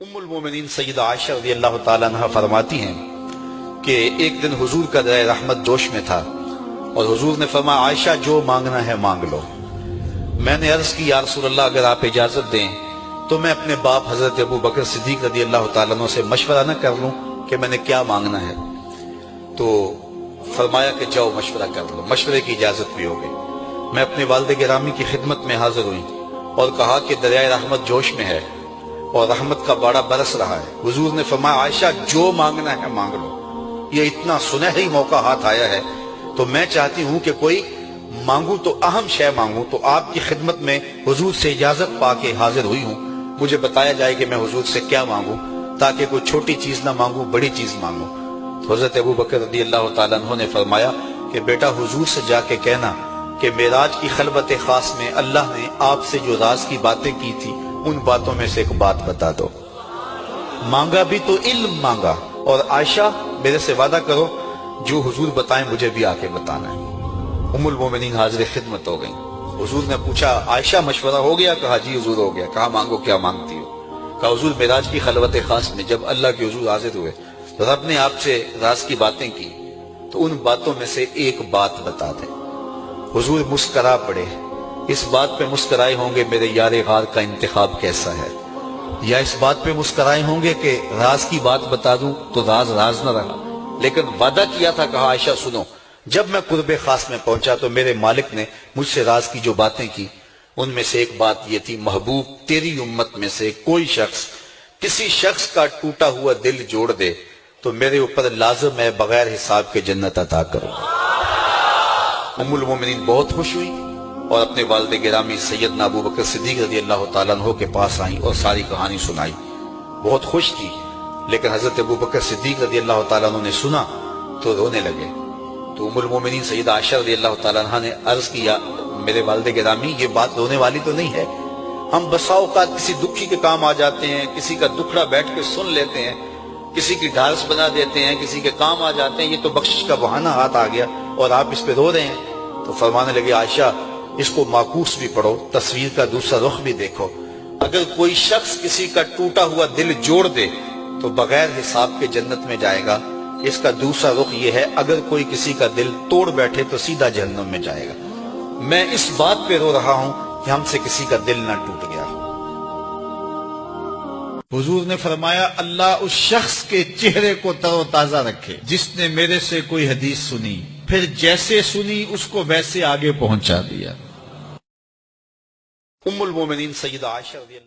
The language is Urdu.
ام المومنین سیدہ عائشہ رضی اللہ تعالیٰ عنہ فرماتی ہیں کہ ایک دن حضور کا درہ رحمت جوش میں تھا اور حضور نے فرمایا عائشہ جو مانگنا ہے مانگ لو۔ میں نے عرض کی یا رسول اللہ اگر آپ اجازت دیں تو میں اپنے باپ حضرت ابو بکر صدیق رضی اللہ تعالیٰ عنہ سے مشورہ نہ کر لوں کہ میں نے کیا مانگنا ہے؟ تو فرمایا کہ جاؤ مشورہ کر لو۔ مشورے کی اجازت بھی ہو گئی۔ میں اپنے والد گرامی کی خدمت میں حاضر ہوئی اور کہا کہ دریائے رحمت جوش میں ہے اور رحمت کا باڑا برس رہا ہے۔ حضور نے فرمایا عائشہ جو مانگنا ہے مانگ لو۔ یہ اتنا سنہری موقع ہاتھ آیا ہے تو میں چاہتی ہوں کہ کوئی مانگوں تو اہم شے مانگوں، تو آپ کی خدمت میں حضور سے اجازت پا کے حاضر ہوئی ہوں۔ مجھے بتایا جائے کہ میں حضور سے کیا مانگوں تاکہ کوئی چھوٹی چیز نہ مانگوں، بڑی چیز مانگوں۔ تو حضرت ابو بکر رضی اللہ تعالیٰ عنہ نے فرمایا کہ بیٹا حضور سے جا کے کہنا کہ معراج کی خلوت خاص میں اللہ نے آپ سے جو راز کی باتیں کی تھی ان باتوں میں سے ایک بات بتا دو۔ مانگا بھی تو علم مانگا، اور عائشہ میرے سے وعدہ کرو جو حضور بتائیں مجھے بھی آ کے بتانا ہے۔ ام المومنین حاضر خدمت ہو گئیں۔ حضور نے پوچھا عائشہ مشورہ ہو گیا؟ کہا جی حضور ہو گیا۔ کہا مانگو کیا مانگتی ہو؟ کہا حضور معراج کی خلوت خاص میں جب اللہ کے حضور حاضر ہوئے رب نے آپ سے راز کی باتیں کی تو ان باتوں میں سے ایک بات بتا دیں۔ حضور مسکرا پڑے۔ اس بات پہ مسکرائے ہوں گے میرے یار غار کا انتخاب کیسا ہے، یا اس بات پہ مسکرائے ہوں گے کہ راز کی بات بتا دوں تو راز راز نہ رہا، لیکن وعدہ کیا تھا۔ کہا عائشہ سنو، جب میں قرب خاص میں پہنچا تو میرے مالک نے مجھ سے راز کی جو باتیں کی ان میں سے ایک بات یہ تھی، محبوب تیری امت میں سے کوئی شخص کسی شخص کا ٹوٹا ہوا دل جوڑ دے تو میرے اوپر لازم ہے بغیر حساب کے جنت عطا کرو۔ ام المومنین بہت خوش ہوئی اور اپنے والد گرامی سیدنا ابو بکر صدیق رضی اللہ تعالیٰ عنہ کے پاس آئیں اور ساری کہانی سنائی۔ بہت خوش تھی، لیکن حضرت ابو بکر صدیق رضی اللہ تعالیٰ عنہ نے سنا تو رونے لگے۔ تو ام المومنین سیدہ عائشہ رضی اللہ تعالیٰ عنہ نے عرض کیا میرے والد گرامی یہ بات رونے والی تو نہیں ہے، ہم بسا اوقات کسی دکھی کے کام آ جاتے ہیں، کسی کا دکھڑا بیٹھ کے سن لیتے ہیں، کسی کی ڈھارس بنا دیتے ہیں، کسی کے کام آ جاتے ہیں، یہ تو بخشش کا بہانہ ہاتھ آ گیا اور آپ اس پہ رو رہے ہیں۔ تو فرمانے لگے عائشہ اس کو معکوس بھی پڑھو، تصویر کا دوسرا رخ بھی دیکھو۔ اگر کوئی شخص کسی کا ٹوٹا ہوا دل جوڑ دے تو بغیر حساب کے جنت میں جائے گا۔ اس کا دوسرا رخ یہ ہے اگر کوئی کسی کا دل توڑ بیٹھے تو سیدھا جہنم میں جائے گا۔ میں اس بات پہ رو رہا ہوں کہ ہم سے کسی کا دل نہ ٹوٹ گیا۔ حضور نے فرمایا اللہ اس شخص کے چہرے کو تر و تازہ رکھے جس نے میرے سے کوئی حدیث سنی، پھر جیسے سنی اس کو ویسے آگے پہنچا دیا۔ ام المومنین سیدہ عائشہ رضی اللہ